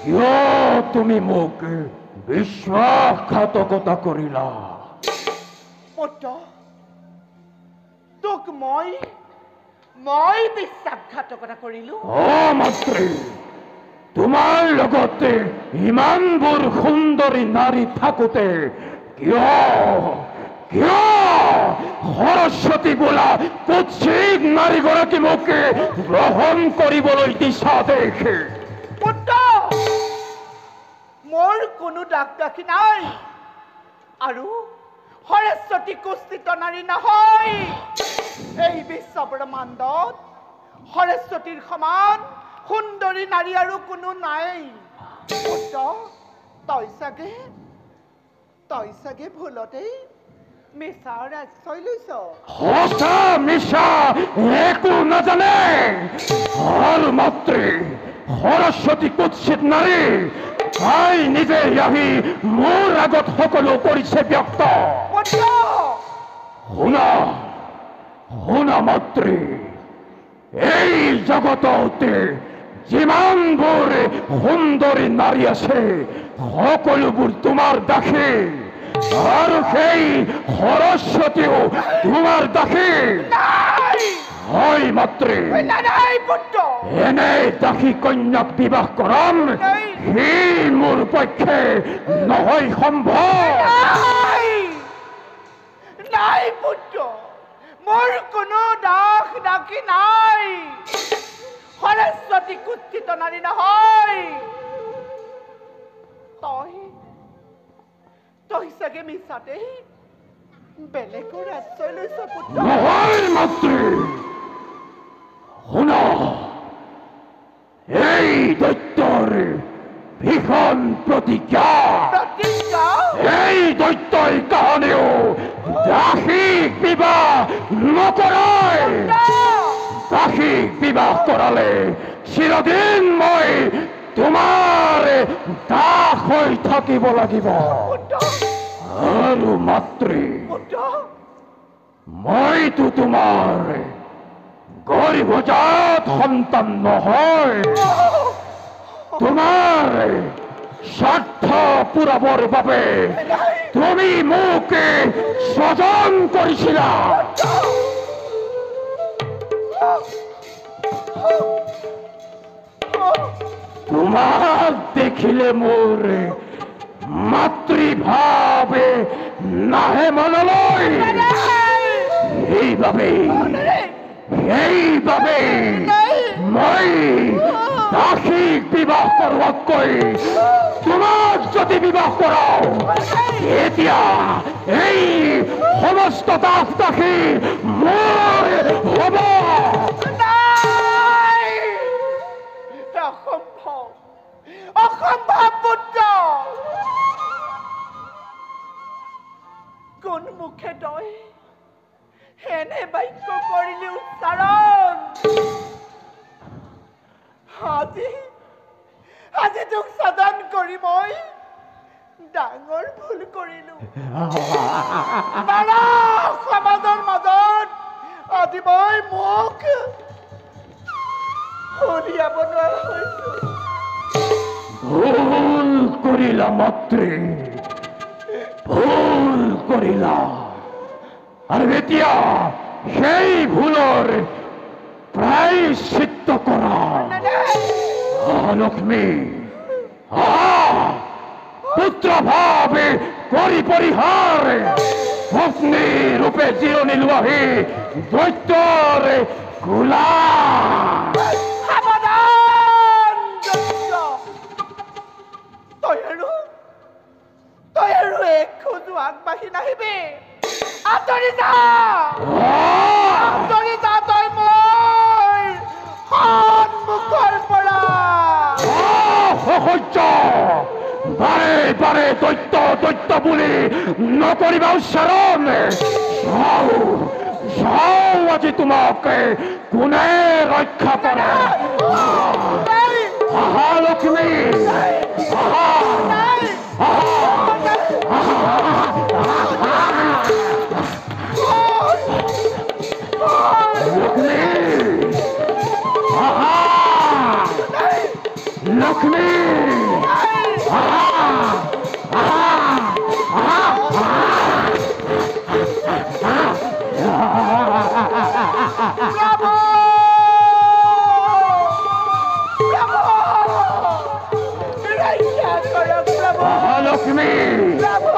কিয় তুমি মোক বিশ্বাসঘাতকতা কৰিলা? পুত্ৰ তোক মই বিশ্বাসঘাতকতা কৰিলো? মাতৃ, তোমাৰ লগতে ইমানবোৰ সুন্দৰী নাৰী থাকোতে কিয় সৰস্বতী বোলা কুৎসিত নাৰীগৰাকী মোক গ্ৰহণ কৰিবলৈ দিছা দেখে? পুত্ৰ মোৰ কোনো দাগ দাখি নাই আৰু সৰস্বতী কুৎসিত নাৰী নহয়। এই বিশ্ব ব্ৰহ্মাণ্ডত সৰস্বতীৰ সমান সুন্দৰী নাৰী আৰু কোনো নাই। পুত্ৰ তই চাগে ভুলতেই মিছাৰ আশ্ৰয় লৈছ। সঁচা মিছা একো নাজানে। আৰু মাতৃ সৰস্বতী কুৎসিত নাৰী তাই নিজে আহি মোৰ আগত সকলো কৰিছে ব্যক্ত। শুনা মাতৃ, এই জগততে যিমানবোৰ সুন্দৰী নাৰী আছে সকলোবোৰ তোমাৰ দাসী, আৰু সেই সৰস্বতীও তোমাৰ দাসী। হয় মাতৃ, এনে দাসী কন্যাক বিবাহ কৰাম সি মোৰ পক্ষে নহয় সম্ভৱ। নাই পুত্ৰ, মোৰ কোনো দাস দাসী নাই। সৰস্বতী কুৎসিত নাৰী নহয়। তই চাগে মিছাতে বেলেগৰ আশ্ৰয় লৈছ পুত্ৰ। নহয় মাতৃ, শুনা, এই দৈত্যৰ ভীষণ প্ৰতিজ্ঞা। এই দৈত্যই কাহানিও দাসীক বিবাহ নকৰায়। দাসীক বিবাহ কৰালে চিৰদিন মই তোমাৰ দাস হৈ থাকিব লাগিব। আৰু মাতৃ, মইতো তোমাৰ গৰ্ভজাত সন্তান নহয়। তোমাৰ স্বাৰ্থ পূৰাবৰ বাবে তুমি মোক স্বজন কৰিছিলা। তোমাক দেখিলে মোৰ মাতৃভাৱে নাহে মনলৈ। সেইবাবে মই দাসীক বিবাহ কৰোৱাতকৈ তোমাক যদি বিবাহ কৰাও এতিয়া এই সমস্ত দাস দাসী মোৰ হ'ব। অসম্ভৱ পুত্ৰ। কোন মুখে তই এনে বাক্য কৰিলি উচ্চাৰণ? আজি তোক সাধন কৰি মই ডাঙৰ ভুল কৰিলো। সমাজৰ মাজত আজি মই মোক উলিয়াব নোৱাৰা হৈছো। ভুল কৰিলা মাতৃ, ভুল কৰিলা। আৰু এতিয়া সেই ভুলৰ প্ৰায়শ্চিত্ত কৰা। লক্ষ্মী, পুত্ৰ ভাৱে কৰি পৰিহাৰ পত্নী ৰূপে জিৰণি লোৱাহি দৈত্যৰ গোলা। তই আৰু এক খোজো আগবাঢ়ি নাহিবি। আঁতৰি যা তই মোৰ সন্মুখৰ পৰা। বাৰে বাৰে দৈত্য দৈত্য বুলি নকৰিবা উচ্চাৰণ। যাও আজি তোমাক কোনে ৰক্ষা কৰে। Lakshmi, Lakshmi, Bravo! Bravo! Raya korok, Bravo! Mahalakshmi Bravo!